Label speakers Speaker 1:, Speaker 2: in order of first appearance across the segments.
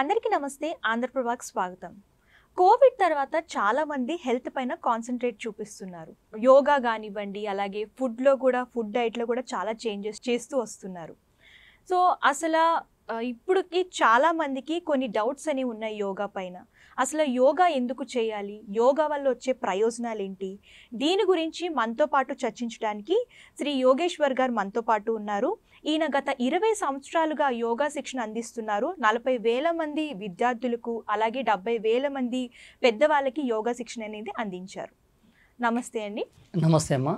Speaker 1: అందరికీ నమస్తే. ఆంధ్రప్రభకి స్వాగతం. కోవిడ్ తర్వాత చాలా మంది హెల్త్ పైన కాన్సంట్రేట్ చూపిస్తున్నారు. యోగా కానివ్వండి, అలాగే ఫుడ్ డైట్లో కూడా చాలా చేంజెస్ చేస్తూ వస్తున్నారు. సో అసలు ఇప్పుడుకి చాలా మందికి కొన్ని డౌట్స్ అనేవి ఉన్నాయి యోగా పైన. అసలు యోగా ఎందుకు చేయాలి, యోగా వల్ల వచ్చే ప్రయోజనాలు ఏంటి, దీని గురించి మనతో పాటు చర్చించడానికి శ్రీ యోగేశ్వర్ గారు మనతో పాటు ఉన్నారు. ఈయన గత 20 సంవత్సరాలుగా యోగా శిక్షణ అందిస్తున్నారు. 40,000 మంది విద్యార్థులకు, అలాగే 70,000 మంది పెద్దవాళ్ళకి యోగా శిక్షణ అనేది అందించారు. నమస్తే అండి.
Speaker 2: నమస్తే అమ్మా.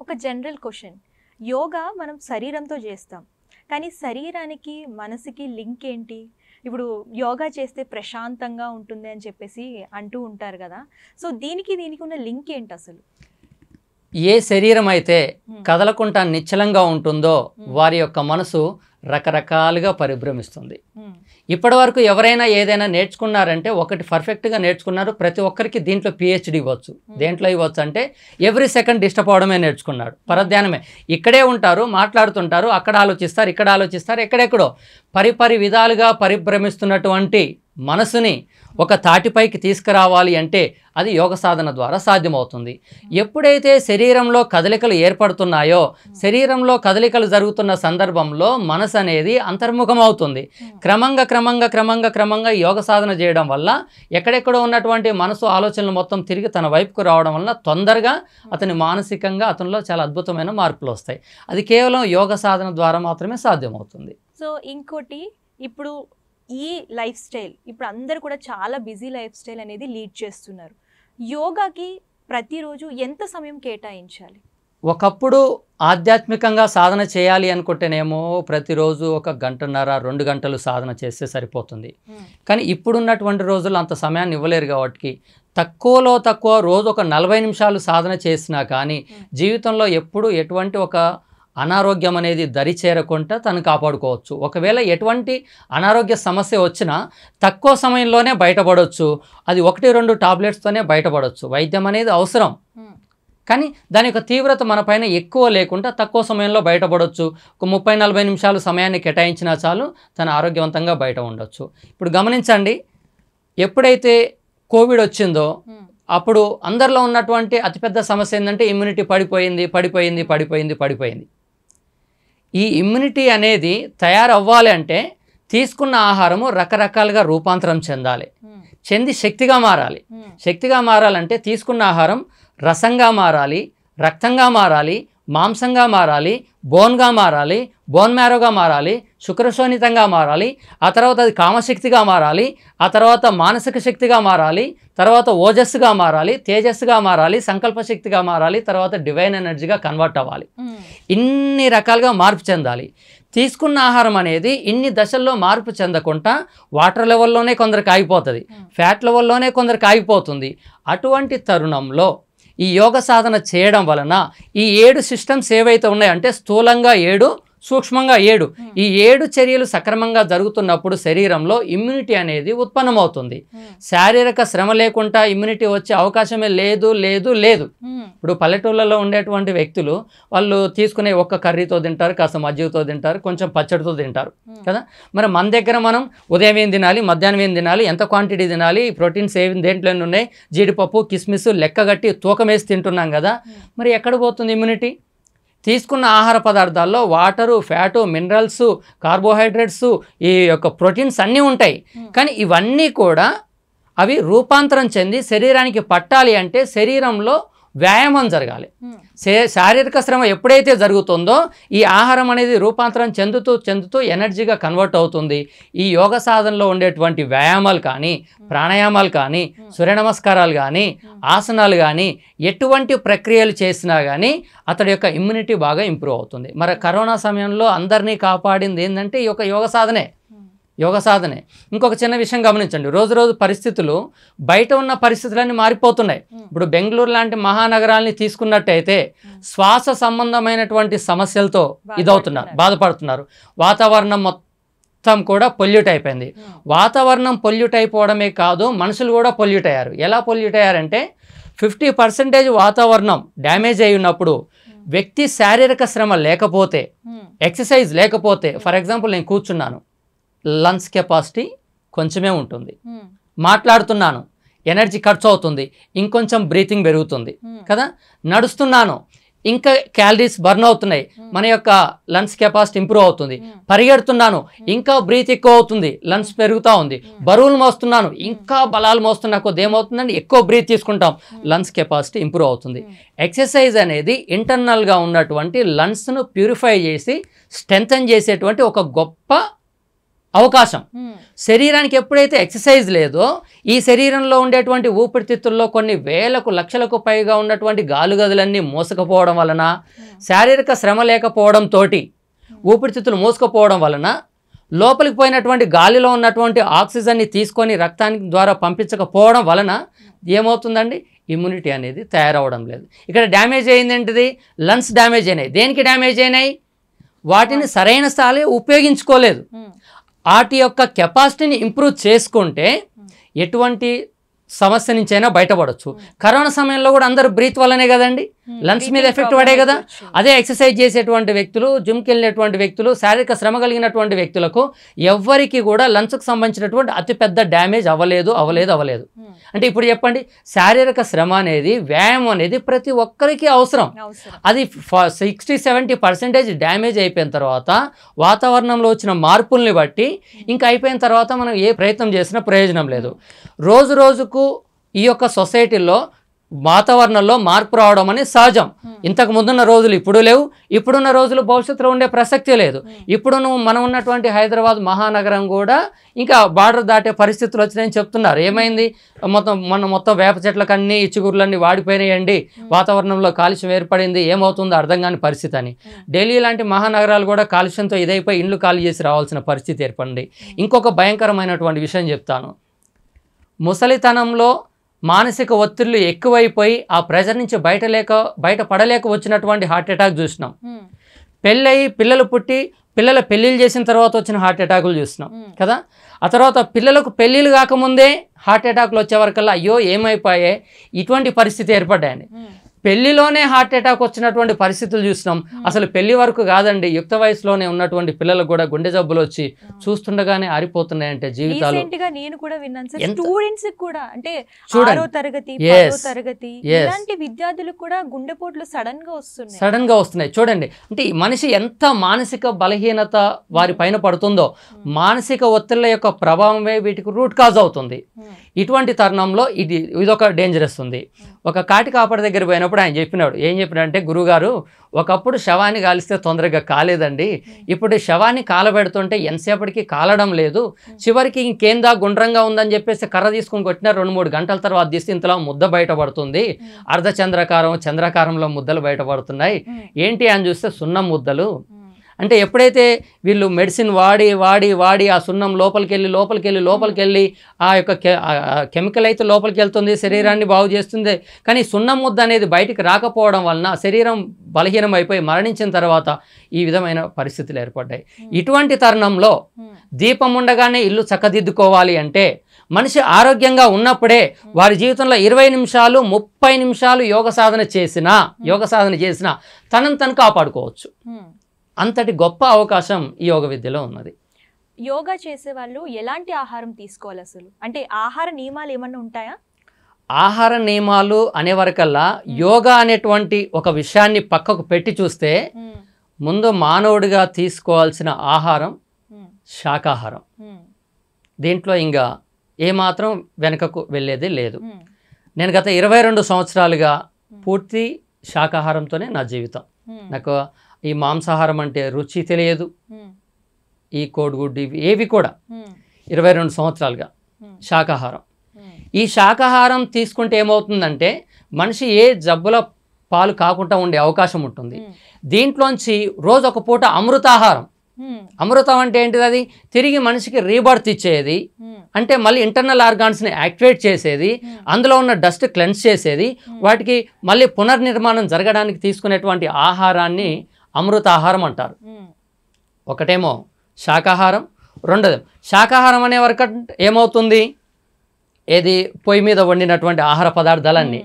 Speaker 1: ఒక జనరల్ క్వశ్చన్, యోగా మనం శరీరంతో చేస్తాం, కానీ శరీరానికి మనసుకి లింక్ ఏంటి? ఇప్పుడు యోగా చేస్తే ప్రశాంతంగా ఉంటుంది అని చెప్పేసి అంటూ ఉంటారు కదా. సో దీనికి ఉన్న లింక్ ఏంటి అసలు?
Speaker 2: ఏ శరీరం అయితే కదలకుండా నిశ్చలంగా ఉంటుందో వారి యొక్క మనసు రకరకాలుగా పరిభ్రమిస్తుంది. ఇప్పటి వరకు ఎవరైనా ఏదైనా నేర్చుకున్నారంటే ఒకటి పర్ఫెక్ట్గా నేర్చుకున్నారు. ప్రతి ఒక్కరికి దీంట్లో PhD ఇవ్వచ్చు. దేంట్లో ఇవ్వచ్చు అంటే ఎవ్రీ సెకండ్ డిస్టర్బ్ అవడమే నేర్చుకున్నాడు. పరధ్యానమే. ఇక్కడే ఉంటారు, మాట్లాడుతుంటారు, అక్కడ ఆలోచిస్తారు, ఇక్కడ ఆలోచిస్తారు, ఎక్కడెక్కడో పరిపరి విధాలుగా పరిభ్రమిస్తున్నటువంటి మనసుని ఒక తాటిపైకి తీసుకురావాలి అంటే అది యోగ సాధన ద్వారా సాధ్యమవుతుంది. ఎప్పుడైతే శరీరంలో కదలికలు ఏర్పడుతున్నాయో, శరీరంలో కదలికలు జరుగుతున్న సందర్భంలో మనసు అనేది అంతర్ముఖం అవుతుంది. క్రమంగా యోగ సాధన చేయడం వల్ల ఎక్కడెక్కడో ఉన్నటువంటి మనసు ఆలోచనలు మొత్తం తిరిగి తన వైపుకు రావడం వల్ల తొందరగా అతని మానసికంగా అతనిలో చాలా అద్భుతమైన మార్పులు వస్తాయి. అది కేవలం యోగ సాధన ద్వారా మాత్రమే సాధ్యమవుతుంది.
Speaker 1: సో ఇంకోటి, ఇప్పుడు ఈ లైఫ్ స్టైల్, ఇప్పుడు అందరు కూడా చాలా బిజీ లైఫ్ స్టైల్ అనేది లీడ్ చేస్తున్నారు. యోగాకి ప్రతిరోజు ఎంత సమయం కేటాయించాలి?
Speaker 2: ఒకప్పుడు ఆధ్యాత్మికంగా సాధన చేయాలి అనుకుంటేనేమో ప్రతిరోజు 1 గంటన్నర 2 గంటలు సాధన చేస్తే సరిపోతుంది. కానీ ఇప్పుడున్నటువంటి రోజుల్లో అంత సమయాన్ని ఇవ్వలేరు కాబట్టి తక్కువలో తక్కువ రోజు 40 నిమిషాలు సాధన చేసినా కానీ జీవితంలో ఎప్పుడు ఎటువంటి ఒక అనారోగ్యం అనేది దరి చేరకుండా తను కాపాడుకోవచ్చు. ఒకవేళ ఎటువంటి అనారోగ్య సమస్య వచ్చినా తక్కువ సమయంలోనే బయటపడవచ్చు. అది 1-2 టాబ్లెట్స్తోనే బయటపడవచ్చు. వైద్యం అనేది అవసరం, కానీ దాని యొక్క తీవ్రత మన పైన ఎక్కువ లేకుండా తక్కువ సమయంలో బయటపడవచ్చు. ఒక 30-40 నిమిషాలు సమయాన్ని కేటాయించినా చాలు తను ఆరోగ్యవంతంగా బయట ఉండొచ్చు. ఇప్పుడు గమనించండి, ఎప్పుడైతే కోవిడ్ వచ్చిందో అప్పుడు అందరిలో ఉన్నటువంటి అతిపెద్ద సమస్య ఏంటంటే ఇమ్యూనిటీ పడిపోయింది. ఈ ఇమ్యూనిటీ అనేది తయారవ్వాలి అంటే తీసుకున్న ఆహారము రకరకాలుగా రూపాంతరం చెంది శక్తిగా మారాలంటే తీసుకున్న ఆహారం రసంగా మారాలి, రక్తంగా మారాలి, మాంసంగా మారాలి, బోన్గా మారాలి, బోన్ మ్యారోగా మారాలి, శుక్రశోణితంగా మారాలి, ఆ తర్వాత అది కామశక్తిగా మారాలి, ఆ తర్వాత మానసిక శక్తిగా మారాలి, తర్వాత ఓజస్సుగా మారాలి, తేజస్సుగా మారాలి, సంకల్ప శక్తిగా మారాలి, తర్వాత డివైన్ ఎనర్జీగా కన్వర్ట్ అవ్వాలి. ఇన్ని రకాలుగా మార్పు చెందాలి. తీసుకున్న ఆహారం అనేది ఇన్ని దశల్లో మార్పు చెందకుండా వాటర్ లెవెల్లోనే కొందరికి ఆగిపోతుంది, ఫ్యాట్ లెవెల్లోనే కొందరికి ఆగిపోతుంది. అటువంటి తరుణంలో ఈ యోగ సాధన చేయడం వలన ఈ 7 సిస్టమ్స్ ఏవైతే ఉన్నాయంటే స్థూలంగా 7, సూక్ష్మంగా 7, ఈ 7 చర్యలు సక్రమంగా జరుగుతున్నప్పుడు శరీరంలో ఇమ్యూనిటీ అనేది ఉత్పన్నమవుతుంది. శారీరక శ్రమ లేకుండా ఇమ్యూనిటీ వచ్చే అవకాశమే లేదు. ఇప్పుడు పల్లెటూళ్ళలో ఉండేటువంటి వ్యక్తులు వాళ్ళు తీసుకునే ఒక్క కర్రీతో తింటారు, కాస్త మజ్జిగతో తింటారు, కొంచెం పచ్చడితో తింటారు కదా. మరి మన దగ్గర మనం ఉదయం ఏం తినాలి, మధ్యాహ్నం ఏం తినాలి, ఎంత క్వాంటిటీ తినాలి, ప్రోటీన్స్ ఏమి దేంట్లో ఉన్నాయి, జీడిపప్పు, కిస్మిస్ లెక్కగట్టి తూకం వేసి తింటున్నాం కదా. మరి ఎక్కడ పోతుంది ఇమ్యూనిటీ? తీసుకున్న ఆహార పదార్థాల్లో వాటరు, ఫ్యాటు, మినరల్స్, కార్బోహైడ్రేట్స్, ఈ యొక్క ప్రోటీన్స్ అన్నీ ఉంటాయి. కానీ ఇవన్నీ కూడా అవి రూపాంతరం చెంది శరీరానికి పట్టాలి అంటే శరీరంలో వ్యాయామం జరగాలి. శారీరక శ్రమ ఎప్పుడైతే జరుగుతుందో ఈ ఆహారం అనేది రూపాంతరం చెందుతూ ఎనర్జీగా కన్వర్ట్ అవుతుంది. ఈ యోగ సాధనలో ఉండేటువంటి వ్యాయామాలు కానీ, ప్రాణాయామాలు కానీ, సూర్య నమస్కారాలు కానీ, ఆసనాలు కానీ, ఎటువంటి ప్రక్రియలు చేసినా కానీ అతడి యొక్క ఇమ్యూనిటీ బాగా ఇంప్రూవ్ అవుతుంది. మరి కరోనా సమయంలో అందరినీ కాపాడింది ఏంటంటే ఈ యొక్క యోగ సాధనే. ఇంకొక చిన్న విషయం గమనించండి, రోజు పరిస్థితులు బయట ఉన్న పరిస్థితులన్నీ మారిపోతున్నాయి. ఇప్పుడు బెంగళూరు లాంటి మహానగరాల్ని తీసుకున్నట్టయితే శ్వాస సంబంధమైనటువంటి సమస్యలతో బాధపడుతున్నారు. వాతావరణం మొత్తం కూడా పొల్యూట్ అయిపోయింది. వాతావరణం పొల్యూట్ అయిపోవడమే కాదు, మనుషులు కూడా పొల్యూట్ అయ్యారు. ఎలా పొల్యూట్ అయ్యారంటే 50% వాతావరణం డ్యామేజ్ అయి ఉన్నప్పుడు వ్యక్తి శారీరక శ్రమ లేకపోతే, ఎక్సర్సైజ్ లేకపోతే, ఫర్ ఎగ్జాంపుల్ నేను కూర్చున్నాను, లంగ్స్ కెపాసిటీ కొంచెమే ఉంటుంది. మాట్లాడుతున్నాను, ఎనర్జీ ఖర్చు అవుతుంది, ఇంకొంచెం బ్రీతింగ్ పెరుగుతుంది కదా. నడుస్తున్నాను, ఇంకా క్యాలరీస్ బర్న్ అవుతున్నాయి, మన యొక్క లంగ్స్ కెపాసిటీ ఇంప్రూవ్ అవుతుంది. పరిగెడుతున్నాను, ఇంకా బ్రీత్ ఎక్కువ అవుతుంది, లంగ్స్ పెరుగుతూ ఉంది. బరువులు మోస్తున్నాను, ఇంకా బలాలు మోస్తున్నా కొద్ది ఏమవుతుందండి, ఎక్కువ బ్రీత్ తీసుకుంటాం, లంగ్స్ కెపాసిటీ ఇంప్రూవ్ అవుతుంది. ఎక్సర్సైజ్ అనేది ఇంటర్నల్గా ఉన్నటువంటి లంగ్స్ను ప్యూరిఫై చేసి స్ట్రెంథన్ చేసేటువంటి ఒక గొప్ప అవకాశం. శరీరానికి ఎప్పుడైతే ఎక్సర్సైజ్ లేదో ఈ శరీరంలో ఉండేటువంటి ఊపిరితిత్తుల్లో కొన్ని వేలకు లక్షలకు పైగా ఉన్నటువంటి గాలుగదులన్నీ మోసకపోవడం వలన, శారీరక శ్రమ లేకపోవడంతో ఊపిరితిత్తులు మోసుకుపోవడం వలన లోపలికి పోయినటువంటి గాలిలో ఉన్నటువంటి ఆక్సిజన్ని తీసుకొని రక్తానికి ద్వారా పంపించకపోవడం వలన ఏమవుతుందండి, ఇమ్యూనిటీ అనేది తయారవడం లేదు. ఇక్కడ డ్యామేజ్ అయింది ఏంటిది, లంగ్స్ డ్యామేజ్ అయినాయి. దేనికి డ్యామేజ్ అయినాయి, వాటిని సరైన స్థాయిలో ఉపయోగించుకోలేదు. వాటి యొక్క కెపాసిటీని ఇంప్రూవ్ చేసుకుంటే ఎటువంటి సమస్య నుంచైనా బయటపడవచ్చు. కరోనా సమయంలో కూడా అందరూ బ్రీత్ వల్లనే కదండి లంగ్స్ మీద ఎఫెక్ట్ పడే కదా. అదే ఎక్సర్సైజ్ చేసేటువంటి వ్యక్తులు, జిమ్కి వెళ్ళినటువంటి వ్యక్తులు, శారీరక శ్రమ కలిగినటువంటి వ్యక్తులకు ఎవ్వరికి కూడా లంగ్స్కి సంబంధించినటువంటి అతిపెద్ద డ్యామేజ్ అవ్వలేదు. అంటే ఇప్పుడు చెప్పండి, శారీరక శ్రమ అనేది, వ్యాయామం అనేది ప్రతి ఒక్కరికి అవసరం. అది 60-70% డ్యామేజ్ అయిపోయిన తర్వాత వాతావరణంలో వచ్చిన మార్పుల్ని బట్టి ఇంకా అయిపోయిన తర్వాత మనం ఏ ప్రయత్నం చేసినా ప్రయోజనం లేదు. రోజు రోజుకు ఈ యొక్క సొసైటీలో వాతావరణంలో మార్పు రావడం అనేది సహజం. ఇంతకు ముందున్న రోజులు ఇప్పుడు లేవు, ఇప్పుడున్న రోజులు భవిష్యత్తులో ఉండే ప్రసక్తి లేదు. ఇప్పుడు మనం ఉన్నటువంటి హైదరాబాద్ మహానగరం కూడా ఇంకా బార్డర్ దాటే పరిస్థితులు వచ్చినాయని చెప్తున్నారు. ఏమైంది, మొత్తం వేప చెట్లకన్నీ చిగురులన్నీ వాడిపోయినాయండి, వాతావరణంలో కాలుష్యం ఏర్పడింది, ఏమవుతుందో అర్థం కాని పరిస్థితి అని. ఢిల్లీ లాంటి మహానగరాలు కూడా కాలుష్యంతో ఇదైపోయి ఇండ్లు ఖాళీ చేసి రావాల్సిన పరిస్థితి ఏర్పడింది. ఇంకొక భయంకరమైనటువంటి విషయం చెప్తాను. ముసలితనంలో మానసిక ఒత్తిళ్లు ఎక్కువైపోయి ఆ ప్రెజర్ నుంచి బయటపడలేక వచ్చినటువంటి హార్ట్ అటాక్ చూసినాం. పెళ్ళయి పిల్లలు పుట్టి పిల్లల పెళ్ళిళ్ళు చేసిన తర్వాత వచ్చిన హార్ట్ అటాకులు చూసినాం కదా. ఆ తర్వాత పిల్లలకు పెళ్ళిళ్ళు కాకముందే హార్ట్ అటాక్లు వచ్చేవరకల్లా అయ్యో ఏమైపోయాయి, ఇటువంటి పరిస్థితి ఏర్పడ్డాయని. పెళ్లిలోనే హార్ట్ అటాక్ వచ్చినటువంటి పరిస్థితులు చూసినాం. అసలు పెళ్లి వరకు కాదండి, యుక్త వయసులోనే ఉన్నటువంటి పిల్లలకు కూడా గుండె జబ్బులు వచ్చి చూస్తుండగానే ఆరిపోతున్నాయంటే జీవితాలు.
Speaker 1: నేను కూడా విన్నాను సార్, స్టూడెంట్స్ కూడా, అంటే 6వ తరగతి 10వ తరగతి ఇలాంటి విద్యార్థులకు కూడా గుండెపోట్లు సడన్ గా వస్తున్నాయి.
Speaker 2: చూడండి, అంటే మనిషి ఎంత మానసిక బలహీనత వారి పైన పడుతుందో, మానసిక ఒత్తిళ్ల యొక్క ప్రభావమే వీటికి రూట్ కాజ్ అవుతుంది. ఇటువంటి తరుణంలో ఇదొక డేంజరస్ ఉంది. ఒక కాటి కాపడి దగ్గర పోయినప్పుడు ఆయన ఏం చెప్పినాడంటే, గురుగారు ఒకప్పుడు శవాన్ని కాలిస్తే తొందరగా కాలేదండి, ఇప్పుడు శవాన్ని కాలబెడుతుంటే ఎంతసేపటికి కాలడం లేదు, చివరికి ఇంకేందా గుండ్రంగా ఉందని చెప్పేసి కర్ర తీసుకుని కొట్టిన 2-3 గంటల తర్వాత తీస్తే ఇంతలో ముద్ద బయటపడుతుంది, చంద్రాకారంలో ముద్దలు బయటపడుతున్నాయి, ఏంటి అని చూస్తే సున్నం ముద్దలు. అంటే ఎప్పుడైతే వీళ్ళు మెడిసిన్ వాడి ఆ సున్నం లోపలికి వెళ్ళి ఆ యొక్క కెమికల్ అయితే లోపలికి వెళ్తుంది, శరీరాన్ని బాగు చేస్తుంది. కానీ సున్నం ముద్ద అనేది బయటికి రాకపోవడం వలన శరీరం బలహీనం అయిపోయి మరణించిన తర్వాత ఈ విధమైన పరిస్థితులు ఏర్పడ్డాయి. ఇటువంటి తరుణంలో దీపం ఉండగానే ఇల్లు చక్కదిద్దుకోవాలి అంటే మనిషి ఆరోగ్యంగా ఉన్నప్పుడే వారి జీవితంలో 20 నిమిషాలు 30 నిమిషాలు యోగ సాధన చేసినా తనను తను కాపాడుకోవచ్చు. అంతటి గొప్ప అవకాశం ఈ యోగ విద్యలో ఉన్నది.
Speaker 1: యోగా చేసే వాళ్ళు ఎలాంటి ఆహారం తీసుకోవాలి అసలు, అంటే ఆహార నియమాలు ఏమన్నా ఉంటాయా?
Speaker 2: ఆహార నియమాలు అనేవరకల్లా యోగా అనేటువంటి ఒక విషయాన్ని పక్కకు పెట్టి చూస్తే ముందు మానవుడిగా తీసుకోవాల్సిన ఆహారం శాకాహారం. దీంట్లో ఇంకా ఏమాత్రం వెనకకు వెళ్ళేది లేదు. నేను గత 22 సంవత్సరాలుగా పూర్తి శాకాహారంతోనే నా జీవితం. నాకు ఈ మాంసాహారం అంటే రుచి తెలియదు, ఈ కోడిగుడ్డు ఏవి కూడా 22 సంవత్సరాలుగా శాకాహారం. ఈ శాకాహారం తీసుకుంటే ఏమవుతుందంటే మనిషి ఏ జబ్బుల పాలు కాకుండా ఉండే అవకాశం ఉంటుంది. దీంట్లోంచి రోజు ఒక పూట అమృతాహారం. అమృతం అంటే ఏంటిది, అది తిరిగి మనిషికి రీబర్త్ ఇచ్చేది, అంటే మళ్ళీ ఇంటర్నల్ ఆర్గాన్స్ని యాక్టివేట్ చేసేది, అందులో ఉన్న డస్ట్ క్లెన్స్ చేసేది, వాటికి మళ్ళీ పునర్నిర్మాణం జరగడానికి తీసుకునేటువంటి ఆహారాన్ని అమృతాహారం అంటారు. ఒకటేమో శాకాహారం, రెండోది శాకాహారం అనే వరకు ఏమవుతుంది, ఏది పొయ్యి మీద వండినటువంటి ఆహార పదార్థాలన్నీ.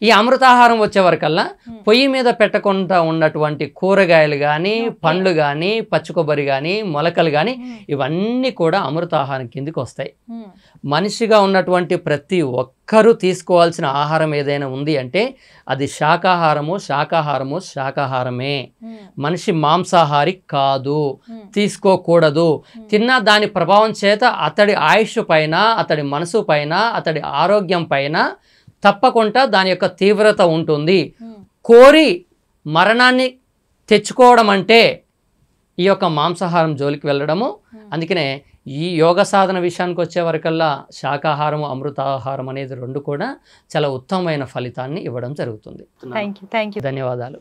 Speaker 2: ఈ అమృతాహారం వచ్చే వరకల్లా పొయ్యి మీద పెట్టకుండా ఉన్నటువంటి కూరగాయలు కానీ పండ్లు కానీ పచ్చి కొబ్బరి కానీ మొలకలు కానీ ఇవన్నీ కూడా అమృతాహారం కిందికి వస్తాయి. మనిషిగా ఉన్నటువంటి ప్రతి ఒక్కరూ తీసుకోవాల్సిన ఆహారం ఏదైనా ఉంది అంటే అది శాకాహారమే. మనిషి మాంసాహారి కాదు, తీసుకోకూడదు. తిన్న దాని ప్రభావం చేత అతడి ఆయుష్ పైన, అతడి మనసు పైన, అతడి ఆరోగ్యం పైన తప్పకుండా దాని యొక్క తీవ్రత ఉంటుంది. కోరి మరణాన్ని తెచ్చుకోవడం అంటే ఈ యొక్క మాంసాహారం జోలికి వెళ్ళడము. అందుకనే ఈ యోగ సాధన విషయానికి వచ్చే వరకల్లా శాకాహారము అమృతాహారం అనేది రెండు కూడా చాలా ఉత్తమమైన ఫలితాన్ని ఇవ్వడం జరుగుతుంది.
Speaker 1: Thank you.
Speaker 2: ధన్యవాదాలు.